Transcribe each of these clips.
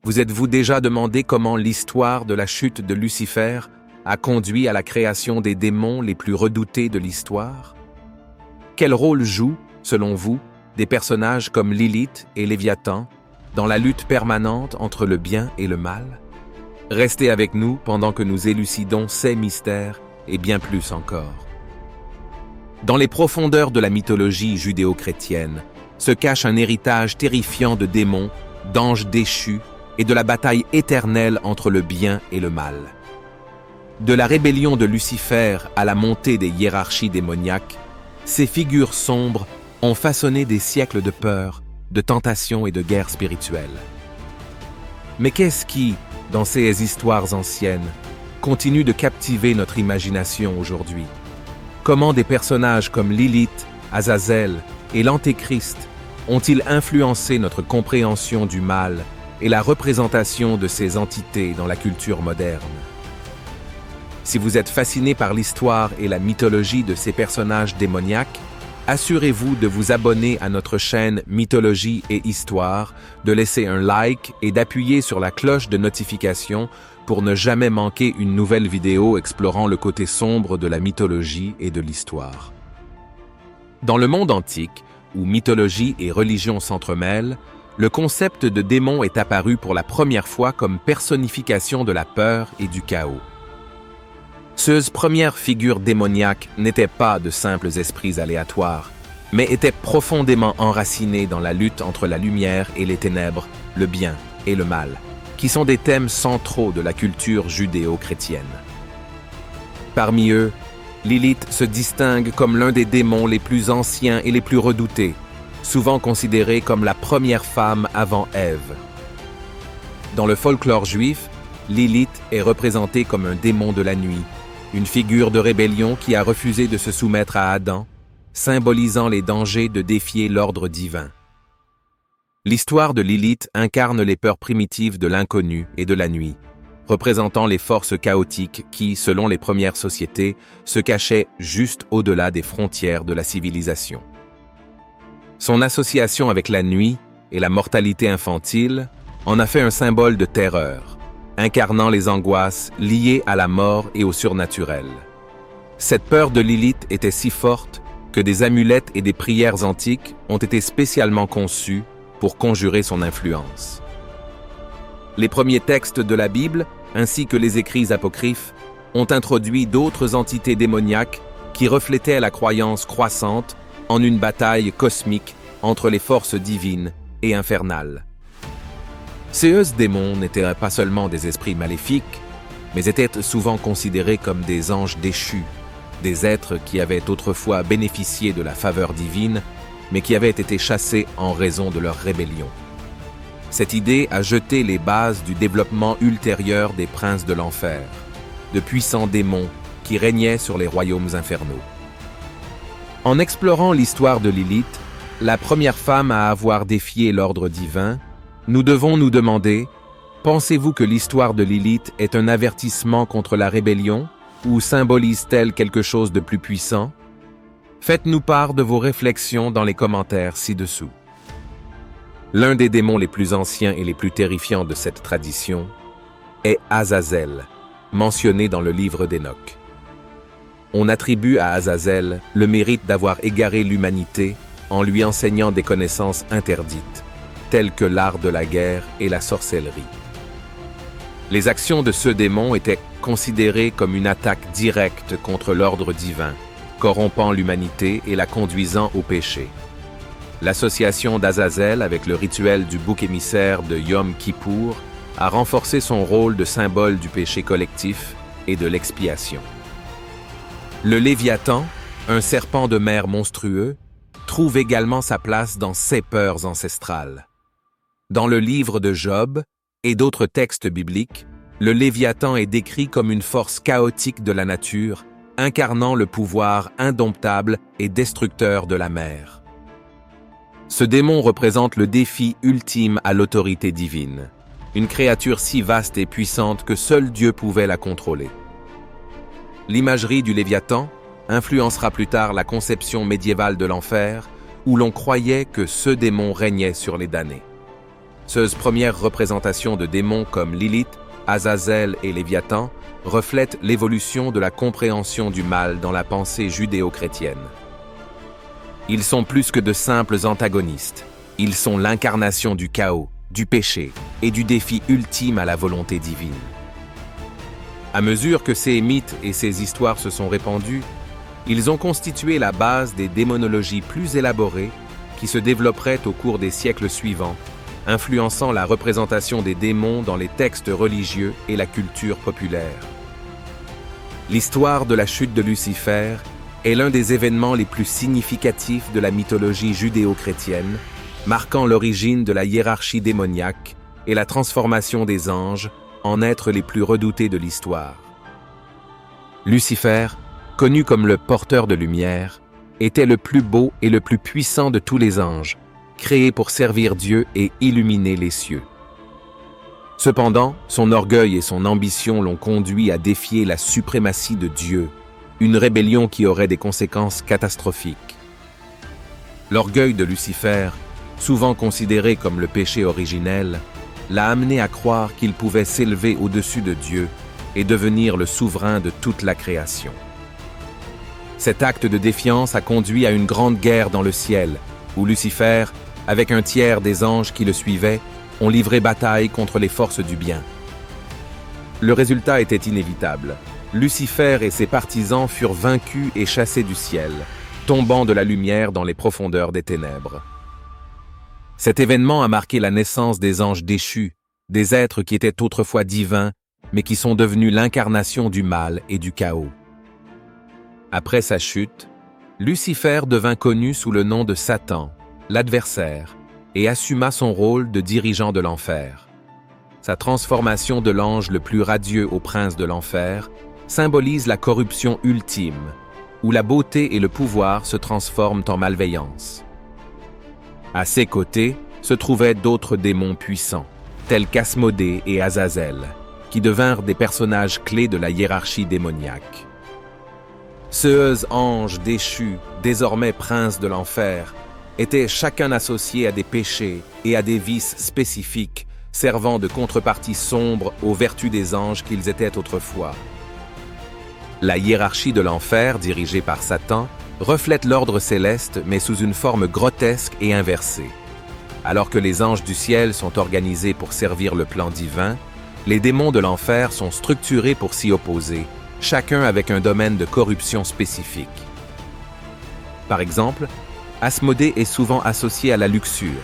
Vous êtes-vous déjà demandé comment l'histoire de la chute de Lucifer a conduit à la création des démons les plus redoutés de l'histoire? Quel rôle jouent, selon vous, des personnages comme Lilith et Léviathan dans la lutte permanente entre le bien et le mal? Restez avec nous pendant que nous élucidons ces mystères et bien plus encore. Dans les profondeurs de la mythologie judéo-chrétienne se cache un héritage terrifiant de démons, d'anges déchus et de la bataille éternelle entre le bien et le mal. De la rébellion de Lucifer à la montée des hiérarchies démoniaques, ces figures sombres ont façonné des siècles de peur, de tentation et de guerre spirituelle. Mais qu'est-ce qui, dans ces histoires anciennes, continue de captiver notre imagination aujourd'hui? Comment des personnages comme Lilith, Azazel et l'Antéchrist ont-ils influencé notre compréhension du mal et la représentation de ces entités dans la culture moderne? Si vous êtes fasciné par l'histoire et la mythologie de ces personnages démoniaques, assurez-vous de vous abonner à notre chaîne Mythologie et Histoire, de laisser un like et d'appuyer sur la cloche de notification pour ne jamais manquer une nouvelle vidéo explorant le côté sombre de la mythologie et de l'histoire. Dans le monde antique, où mythologie et religion s'entremêlent, le concept de démon est apparu pour la première fois comme personnification de la peur et du chaos. Ces premières figures démoniaques n'étaient pas de simples esprits aléatoires, mais étaient profondément enracinés dans la lutte entre la lumière et les ténèbres, le bien et le mal, qui sont des thèmes centraux de la culture judéo-chrétienne. Parmi eux, Lilith se distingue comme l'un des démons les plus anciens et les plus redoutés, souvent considérée comme la première femme avant Ève. Dans le folklore juif, Lilith est représentée comme un démon de la nuit, une figure de rébellion qui a refusé de se soumettre à Adam, symbolisant les dangers de défier l'ordre divin. L'histoire de Lilith incarne les peurs primitives de l'inconnu et de la nuit, représentant les forces chaotiques qui, selon les premières sociétés, se cachaient juste au-delà des frontières de la civilisation. Son association avec la nuit et la mortalité infantile en a fait un symbole de terreur, incarnant les angoisses liées à la mort et au surnaturel. Cette peur de Lilith était si forte que des amulettes et des prières antiques ont été spécialement conçues pour conjurer son influence. Les premiers textes de la Bible, ainsi que les écrits apocryphes, ont introduit d'autres entités démoniaques qui reflétaient la croyance croissante en une bataille cosmique entre les forces divines et infernales. Ces démons n'étaient pas seulement des esprits maléfiques, mais étaient souvent considérés comme des anges déchus, des êtres qui avaient autrefois bénéficié de la faveur divine, mais qui avaient été chassés en raison de leur rébellion. Cette idée a jeté les bases du développement ultérieur des princes de l'enfer, de puissants démons qui régnaient sur les royaumes infernaux. En explorant l'histoire de Lilith, la première femme à avoir défié l'ordre divin, nous devons nous demander, pensez-vous que l'histoire de Lilith est un avertissement contre la rébellion ou symbolise-t-elle quelque chose de plus puissant? Faites-nous part de vos réflexions dans les commentaires ci-dessous. L'un des démons les plus anciens et les plus terrifiants de cette tradition est Azazel, mentionné dans le livre d'Enoch. On attribue à Azazel le mérite d'avoir égaré l'humanité en lui enseignant des connaissances interdites, telles que l'art de la guerre et la sorcellerie. Les actions de ce démon étaient considérées comme une attaque directe contre l'ordre divin, corrompant l'humanité et la conduisant au péché. L'association d'Azazel avec le rituel du bouc émissaire de Yom Kippour a renforcé son rôle de symbole du péché collectif et de l'expiation. Le Léviathan, un serpent de mer monstrueux, trouve également sa place dans ces peurs ancestrales. Dans le livre de Job et d'autres textes bibliques, le Léviathan est décrit comme une force chaotique de la nature, incarnant le pouvoir indomptable et destructeur de la mer. Ce démon représente le défi ultime à l'autorité divine, une créature si vaste et puissante que seul Dieu pouvait la contrôler. L'imagerie du Léviathan influencera plus tard la conception médiévale de l'enfer, où l'on croyait que ce démon régnait sur les damnés. Ces premières représentations de démons comme Lilith, Azazel et Léviathan reflètent l'évolution de la compréhension du mal dans la pensée judéo-chrétienne. Ils sont plus que de simples antagonistes. Ils sont l'incarnation du chaos, du péché et du défi ultime à la volonté divine. À mesure que ces mythes et ces histoires se sont répandus, ils ont constitué la base des démonologies plus élaborées qui se développeraient au cours des siècles suivants, influençant la représentation des démons dans les textes religieux et la culture populaire. L'histoire de la chute de Lucifer est l'un des événements les plus significatifs de la mythologie judéo-chrétienne, marquant l'origine de la hiérarchie démoniaque et la transformation des anges en êtres les plus redoutés de l'histoire. Lucifer, connu comme le porteur de lumière, était le plus beau et le plus puissant de tous les anges, créés pour servir Dieu et illuminer les cieux. Cependant, son orgueil et son ambition l'ont conduit à défier la suprématie de Dieu, une rébellion qui aurait des conséquences catastrophiques. L'orgueil de Lucifer, souvent considéré comme le péché originel, l'a amené à croire qu'il pouvait s'élever au-dessus de Dieu et devenir le souverain de toute la création. Cet acte de défiance a conduit à une grande guerre dans le ciel, où Lucifer, avec un tiers des anges qui le suivaient, ont livré bataille contre les forces du bien. Le résultat était inévitable. Lucifer et ses partisans furent vaincus et chassés du ciel, tombant de la lumière dans les profondeurs des ténèbres. Cet événement a marqué la naissance des anges déchus, des êtres qui étaient autrefois divins, mais qui sont devenus l'incarnation du mal et du chaos. Après sa chute, Lucifer devint connu sous le nom de Satan, l'adversaire, et assuma son rôle de dirigeant de l'enfer. Sa transformation de l'ange le plus radieux au prince de l'enfer symbolise la corruption ultime, où la beauté et le pouvoir se transforment en malveillance. À ses côtés se trouvaient d'autres démons puissants, tels qu'Asmodée et Azazel, qui devinrent des personnages clés de la hiérarchie démoniaque. Ces anges déchus, désormais princes de l'enfer, étaient chacun associés à des péchés et à des vices spécifiques, servant de contrepartie sombre aux vertus des anges qu'ils étaient autrefois. La hiérarchie de l'enfer, dirigée par Satan, reflète l'ordre céleste mais sous une forme grotesque et inversée. Alors que les anges du ciel sont organisés pour servir le plan divin, les démons de l'enfer sont structurés pour s'y opposer, chacun avec un domaine de corruption spécifique. Par exemple, Asmodée est souvent associé à la luxure,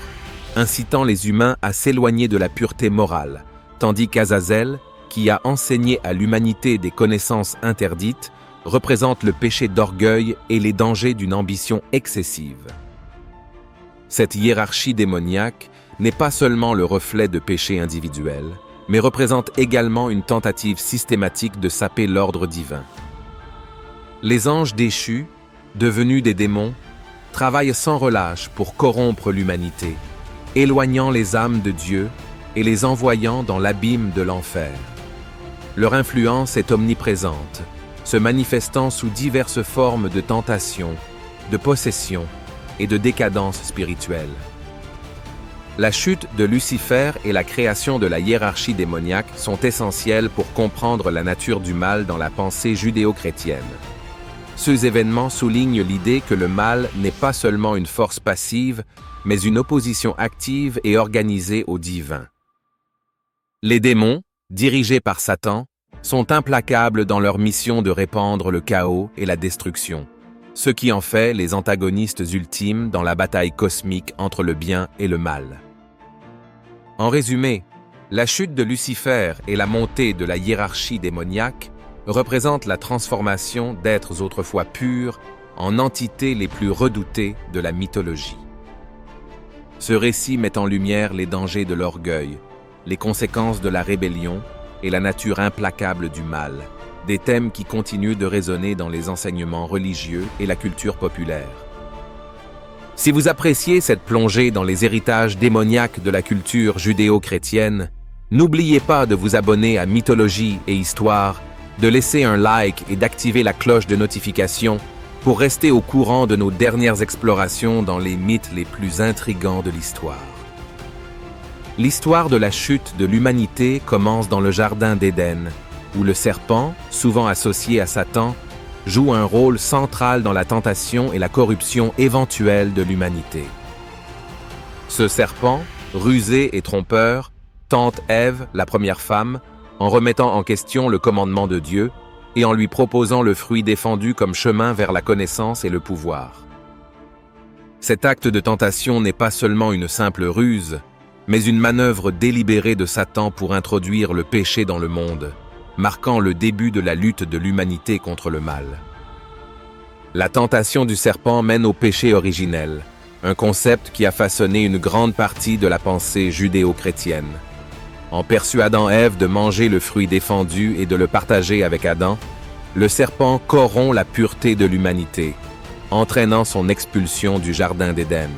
incitant les humains à s'éloigner de la pureté morale, tandis qu'Azazel, qui a enseigné à l'humanité des connaissances interdites, représente le péché d'orgueil et les dangers d'une ambition excessive. Cette hiérarchie démoniaque n'est pas seulement le reflet de péchés individuels, mais représente également une tentative systématique de saper l'ordre divin. Les anges déchus, devenus des démons, travaillent sans relâche pour corrompre l'humanité, éloignant les âmes de Dieu et les envoyant dans l'abîme de l'enfer. Leur influence est omniprésente, se manifestant sous diverses formes de tentation, de possession et de décadence spirituelle. La chute de Lucifer et la création de la hiérarchie démoniaque sont essentielles pour comprendre la nature du mal dans la pensée judéo-chrétienne. Ces événements soulignent l'idée que le mal n'est pas seulement une force passive, mais une opposition active et organisée au divin. Les démons, dirigés par Satan, sont implacables dans leur mission de répandre le chaos et la destruction, ce qui en fait les antagonistes ultimes dans la bataille cosmique entre le bien et le mal. En résumé, la chute de Lucifer et la montée de la hiérarchie démoniaque représentent la transformation d'êtres autrefois purs en entités les plus redoutées de la mythologie. Ce récit met en lumière les dangers de l'orgueil, les conséquences de la rébellion et la nature implacable du mal, des thèmes qui continuent de résonner dans les enseignements religieux et la culture populaire. Si vous appréciez cette plongée dans les héritages démoniaques de la culture judéo-chrétienne, n'oubliez pas de vous abonner à Mythologie et Histoire, de laisser un like et d'activer la cloche de notification pour rester au courant de nos dernières explorations dans les mythes les plus intrigants de l'histoire. L'histoire de la chute de l'humanité commence dans le Jardin d'Éden, où le serpent, souvent associé à Satan, joue un rôle central dans la tentation et la corruption éventuelle de l'humanité. Ce serpent, rusé et trompeur, tente Ève, la première femme, en remettant en question le commandement de Dieu et en lui proposant le fruit défendu comme chemin vers la connaissance et le pouvoir. Cet acte de tentation n'est pas seulement une simple ruse, mais une manœuvre délibérée de Satan pour introduire le péché dans le monde, marquant le début de la lutte de l'humanité contre le mal. La tentation du serpent mène au péché originel, un concept qui a façonné une grande partie de la pensée judéo-chrétienne. En persuadant Ève de manger le fruit défendu et de le partager avec Adam, le serpent corrompt la pureté de l'humanité, entraînant son expulsion du Jardin d'Éden.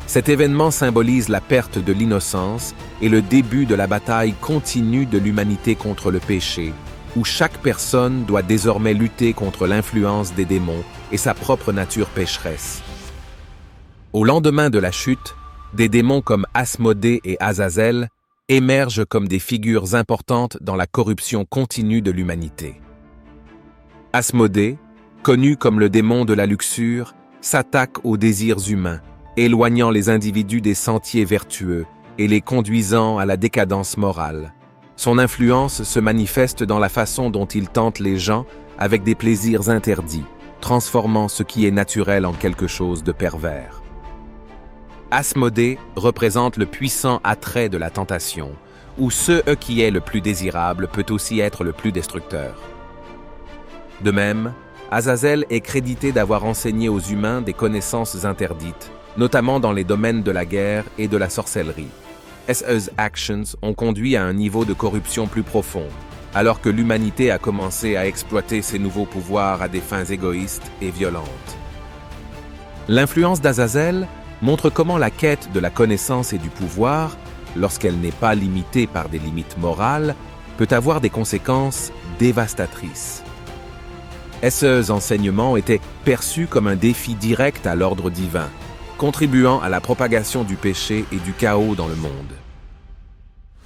Cet événement symbolise la perte de l'innocence et le début de la bataille continue de l'humanité contre le péché, où chaque personne doit désormais lutter contre l'influence des démons et sa propre nature pécheresse. Au lendemain de la chute, des démons comme Asmodée et Azazel émergent comme des figures importantes dans la corruption continue de l'humanité. Asmodée, connu comme le démon de la luxure, s'attaque aux désirs humains, éloignant les individus des sentiers vertueux et les conduisant à la décadence morale. Son influence se manifeste dans la façon dont il tente les gens avec des plaisirs interdits, transformant ce qui est naturel en quelque chose de pervers. Asmodée représente le puissant attrait de la tentation, où ce qui est le plus désirable peut aussi être le plus destructeur. De même, Azazel est crédité d'avoir enseigné aux humains des connaissances interdites, notamment dans les domaines de la guerre et de la sorcellerie. Ses actions ont conduit à un niveau de corruption plus profond, alors que l'humanité a commencé à exploiter ses nouveaux pouvoirs à des fins égoïstes et violentes. L'influence d'Azazel montre comment la quête de la connaissance et du pouvoir, lorsqu'elle n'est pas limitée par des limites morales, peut avoir des conséquences dévastatrices. Ses enseignements étaient perçus comme un défi direct à l'ordre divin, contribuant à la propagation du péché et du chaos dans le monde.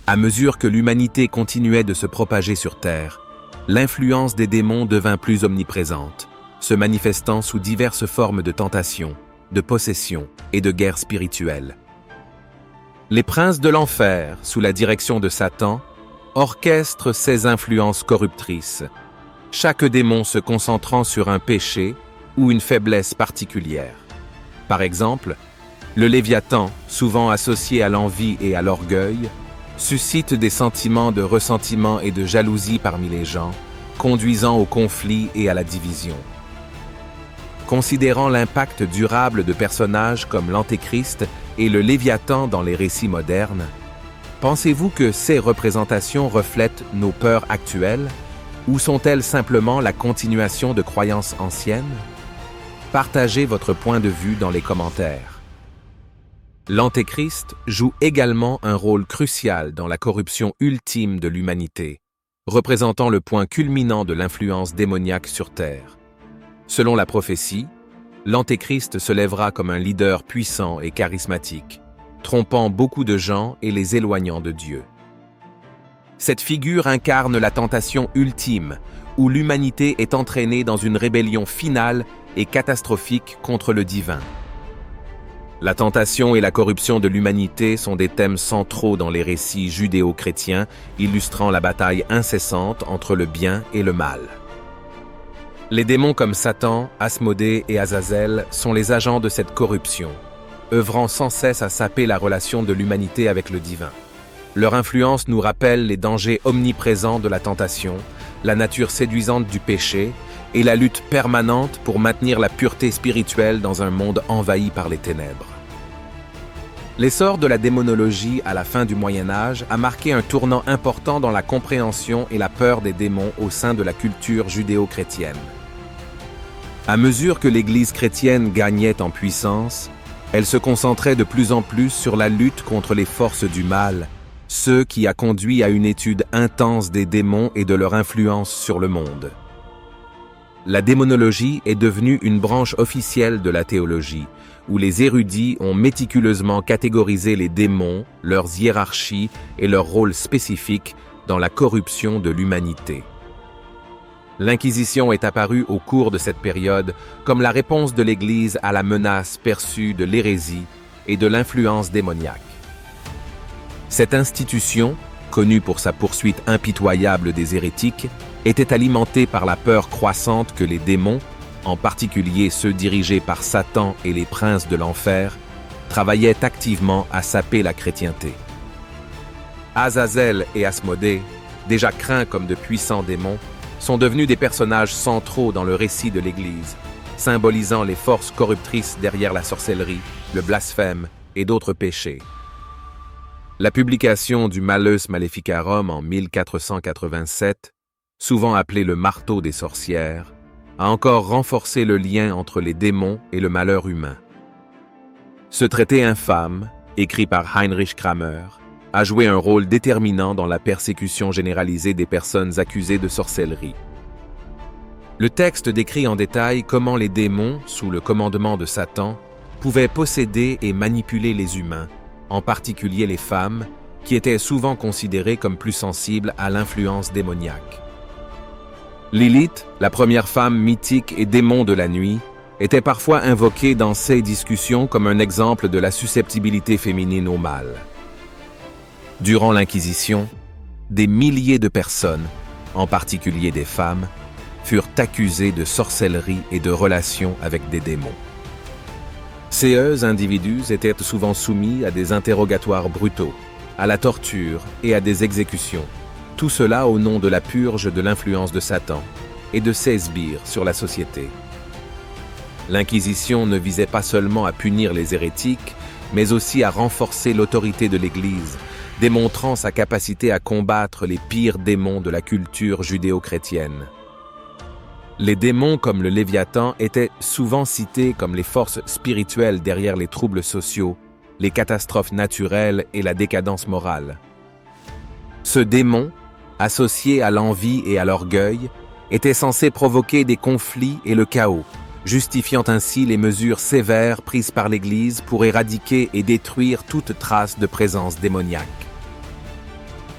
À mesure que l'humanité continuait de se propager sur Terre, l'influence des démons devint plus omniprésente, se manifestant sous diverses formes de tentation, de possession et de guerre spirituelle. Les princes de l'enfer, sous la direction de Satan, orchestrent ces influences corruptrices, chaque démon se concentrant sur un péché ou une faiblesse particulière. Par exemple, le Léviathan, souvent associé à l'envie et à l'orgueil, suscite des sentiments de ressentiment et de jalousie parmi les gens, conduisant au conflit et à la division. Considérant l'impact durable de personnages comme l'Antéchrist et le Léviathan dans les récits modernes, pensez-vous que ces représentations reflètent nos peurs actuelles, ou sont-elles simplement la continuation de croyances anciennes? Partagez votre point de vue dans les commentaires. L'Antéchrist joue également un rôle crucial dans la corruption ultime de l'humanité, représentant le point culminant de l'influence démoniaque sur Terre. Selon la prophétie, l'Antéchrist se lèvera comme un leader puissant et charismatique, trompant beaucoup de gens et les éloignant de Dieu. Cette figure incarne la tentation ultime, où l'humanité est entraînée dans une rébellion finale et catastrophique contre le divin. La tentation et la corruption de l'humanité sont des thèmes centraux dans les récits judéo-chrétiens, illustrant la bataille incessante entre le bien et le mal. Les démons comme Satan, Asmodée et Azazel sont les agents de cette corruption, œuvrant sans cesse à saper la relation de l'humanité avec le divin. Leur influence nous rappelle les dangers omniprésents de la tentation, la nature séduisante du péché et la lutte permanente pour maintenir la pureté spirituelle dans un monde envahi par les ténèbres. L'essor de la démonologie à la fin du Moyen Âge a marqué un tournant important dans la compréhension et la peur des démons au sein de la culture judéo-chrétienne. À mesure que l'Église chrétienne gagnait en puissance, elle se concentrait de plus en plus sur la lutte contre les forces du mal, ce qui a conduit à une étude intense des démons et de leur influence sur le monde. la démonologie est devenue une branche officielle de la théologie, où les érudits ont méticuleusement catégorisé les démons, leurs hiérarchies et leurs rôles spécifiques dans la corruption de l'humanité. L'Inquisition est apparue au cours de cette période comme la réponse de l'Église à la menace perçue de l'hérésie et de l'influence démoniaque. Cette institution, connue pour sa poursuite impitoyable des hérétiques, était alimentée par la peur croissante que les démons, en particulier ceux dirigés par Satan et les princes de l'enfer, travaillaient activement à saper la chrétienté. Azazel et Asmodée, déjà craints comme de puissants démons, sont devenus des personnages centraux dans le récit de l'Église, symbolisant les forces corruptrices derrière la sorcellerie, le blasphème et d'autres péchés. La publication du Malleus Maleficarum en 1487, souvent appelé le marteau des sorcières, a encore renforcé le lien entre les démons et le malheur humain. Ce traité infâme, écrit par Heinrich Kramer, a joué un rôle déterminant dans la persécution généralisée des personnes accusées de sorcellerie. Le texte décrit en détail comment les démons, sous le commandement de Satan, pouvaient posséder et manipuler les humains, en particulier les femmes, qui étaient souvent considérées comme plus sensibles à l'influence démoniaque. Lilith, la première femme mythique et démon de la nuit, était parfois invoquée dans ces discussions comme un exemple de la susceptibilité féminine au mal. Durant l'Inquisition, des milliers de personnes, en particulier des femmes, furent accusées de sorcellerie et de relations avec des démons. Ces individus étaient souvent soumis à des interrogatoires brutaux, à la torture et à des exécutions, tout cela au nom de la purge de l'influence de Satan et de ses sbires sur la société. L'Inquisition ne visait pas seulement à punir les hérétiques, mais aussi à renforcer l'autorité de l'Église, démontrant sa capacité à combattre les pires démons de la culture judéo-chrétienne. Les démons comme le Léviathan étaient souvent cités comme les forces spirituelles derrière les troubles sociaux, les catastrophes naturelles et la décadence morale. Ce démon, associé à l'envie et à l'orgueil, était censé provoquer des conflits et le chaos, justifiant ainsi les mesures sévères prises par l'Église pour éradiquer et détruire toute trace de présence démoniaque.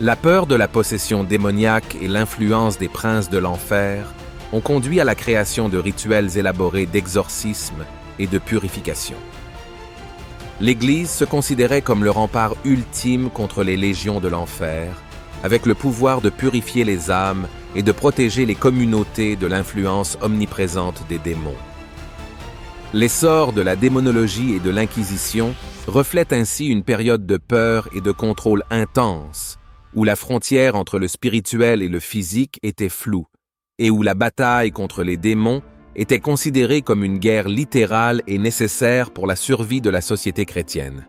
La peur de la possession démoniaque et l'influence des princes de l'enfer ont conduit à la création de rituels élaborés d'exorcisme et de purification. L'Église se considérait comme le rempart ultime contre les légions de l'enfer, avec le pouvoir de purifier les âmes et de protéger les communautés de l'influence omniprésente des démons. L'essor de la démonologie et de l'Inquisition reflète ainsi une période de peur et de contrôle intense, où la frontière entre le spirituel et le physique était floue, et où la bataille contre les démons était considérée comme une guerre littérale et nécessaire pour la survie de la société chrétienne.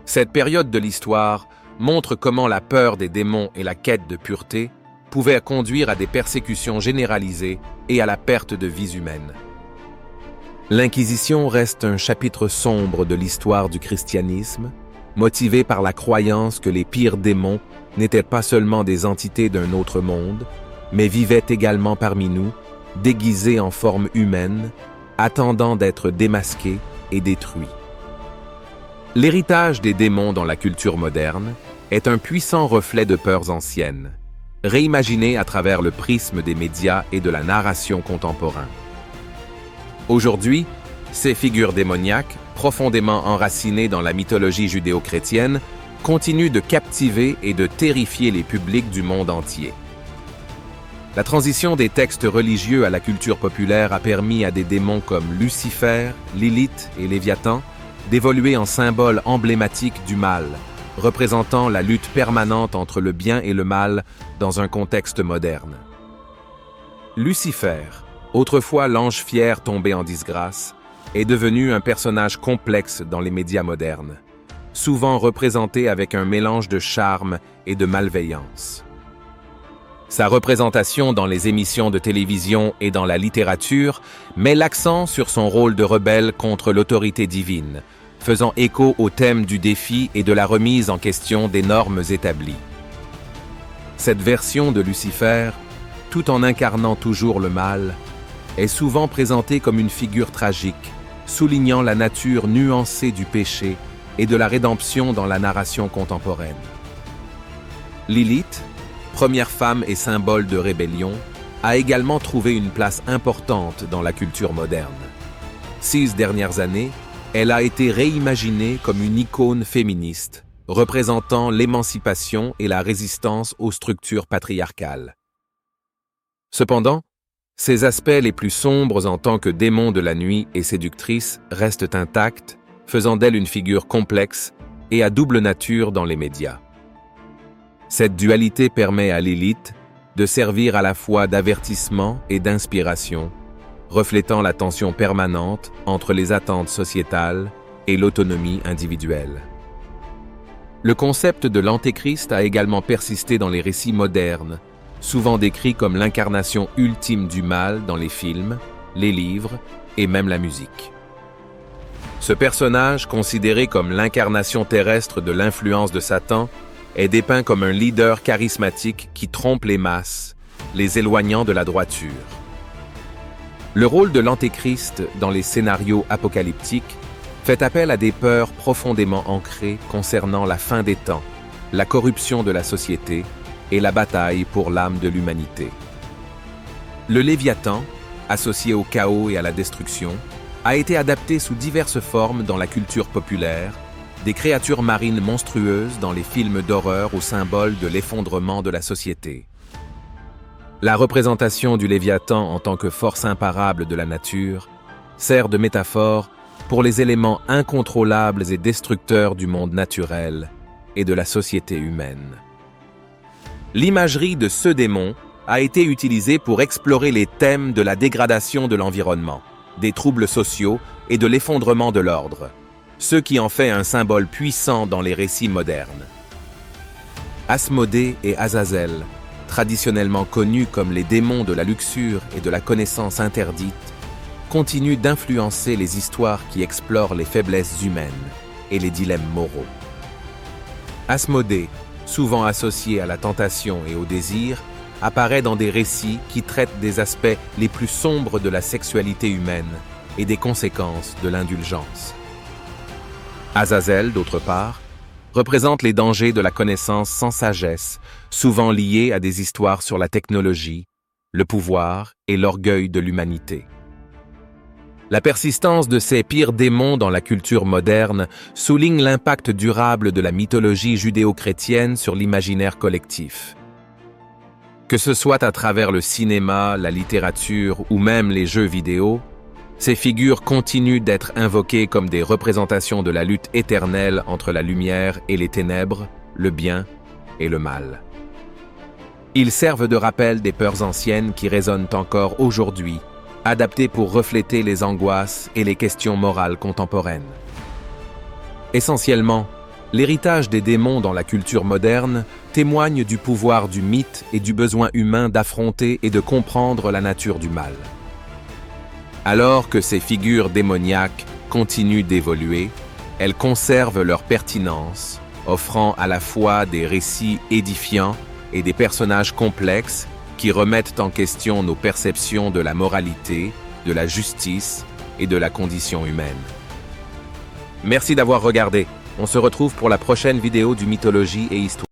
Cette période de l'histoire montre comment la peur des démons et la quête de pureté pouvaient conduire à des persécutions généralisées et à la perte de vies humaines. L'Inquisition reste un chapitre sombre de l'histoire du christianisme, motivé par la croyance que les pires démons n'étaient pas seulement des entités d'un autre monde, mais vivaient également parmi nous, déguisés en forme humaine, attendant d'être démasqués et détruits. L'héritage des démons dans la culture moderne est un puissant reflet de peurs anciennes, réimaginées à travers le prisme des médias et de la narration contemporain. Aujourd'hui, ces figures démoniaques, profondément enracinées dans la mythologie judéo-chrétienne, continuent de captiver et de terrifier les publics du monde entier. La transition des textes religieux à la culture populaire a permis à des démons comme Lucifer, Lilith et Léviathan d'évoluer en symboles emblématiques du mal, représentant la lutte permanente entre le bien et le mal dans un contexte moderne. Lucifer, autrefois l'ange fier tombé en disgrâce, est devenu un personnage complexe dans les médias modernes, souvent représenté avec un mélange de charme et de malveillance. Sa représentation dans les émissions de télévision et dans la littérature met l'accent sur son rôle de rebelle contre l'autorité divine, faisant écho au thème du défi et de la remise en question des normes établies. Cette version de Lucifer, tout en incarnant toujours le mal, est souvent présentée comme une figure tragique, soulignant la nature nuancée du péché et de la rédemption dans la narration contemporaine. Lilith, première femme et symbole de rébellion, a également trouvé une place importante dans la culture moderne. Ces dernières années, elle a été réimaginée comme une icône féministe, représentant l'émancipation et la résistance aux structures patriarcales. Cependant, ses aspects les plus sombres en tant que démon de la nuit et séductrice restent intacts, faisant d'elle une figure complexe et à double nature dans les médias. Cette dualité permet à Lilith de servir à la fois d'avertissement et d'inspiration, reflétant la tension permanente entre les attentes sociétales et l'autonomie individuelle. Le concept de l'Antéchrist a également persisté dans les récits modernes, souvent décrit comme l'incarnation ultime du mal dans les films, les livres et même la musique. Ce personnage, considéré comme l'incarnation terrestre de l'influence de Satan, est dépeint comme un leader charismatique qui trompe les masses, les éloignant de la droiture. Le rôle de l'Antéchrist dans les scénarios apocalyptiques fait appel à des peurs profondément ancrées concernant la fin des temps, la corruption de la société et la bataille pour l'âme de l'humanité. Le Léviathan, associé au chaos et à la destruction, a été adapté sous diverses formes dans la culture populaire, des créatures marines monstrueuses dans les films d'horreur au symbole de l'effondrement de la société. La représentation du Léviathan en tant que force imparable de la nature sert de métaphore pour les éléments incontrôlables et destructeurs du monde naturel et de la société humaine. L'imagerie de ce démon a été utilisée pour explorer les thèmes de la dégradation de l'environnement, des troubles sociaux et de l'effondrement de l'ordre, ce qui en fait un symbole puissant dans les récits modernes. Asmodée et Azazel, traditionnellement connus comme les démons de la luxure et de la connaissance interdite, continuent d'influencer les histoires qui explorent les faiblesses humaines et les dilemmes moraux. Asmodée, souvent associé à la tentation et au désir, apparaît dans des récits qui traitent des aspects les plus sombres de la sexualité humaine et des conséquences de l'indulgence. Azazel, d'autre part, représente les dangers de la connaissance sans sagesse, souvent liés à des histoires sur la technologie, le pouvoir et l'orgueil de l'humanité. La persistance de ces pires démons dans la culture moderne souligne l'impact durable de la mythologie judéo-chrétienne sur l'imaginaire collectif. Que ce soit à travers le cinéma, la littérature ou même les jeux vidéo, ces figures continuent d'être invoquées comme des représentations de la lutte éternelle entre la lumière et les ténèbres, le bien et le mal. Ils servent de rappel des peurs anciennes qui résonnent encore aujourd'hui, adaptées pour refléter les angoisses et les questions morales contemporaines. Essentiellement, l'héritage des démons dans la culture moderne témoigne du pouvoir du mythe et du besoin humain d'affronter et de comprendre la nature du mal. Alors que ces figures démoniaques continuent d'évoluer, elles conservent leur pertinence, offrant à la fois des récits édifiants et des personnages complexes qui remettent en question nos perceptions de la moralité, de la justice et de la condition humaine. Merci d'avoir regardé. On se retrouve pour la prochaine vidéo du Mythologie et Histoire.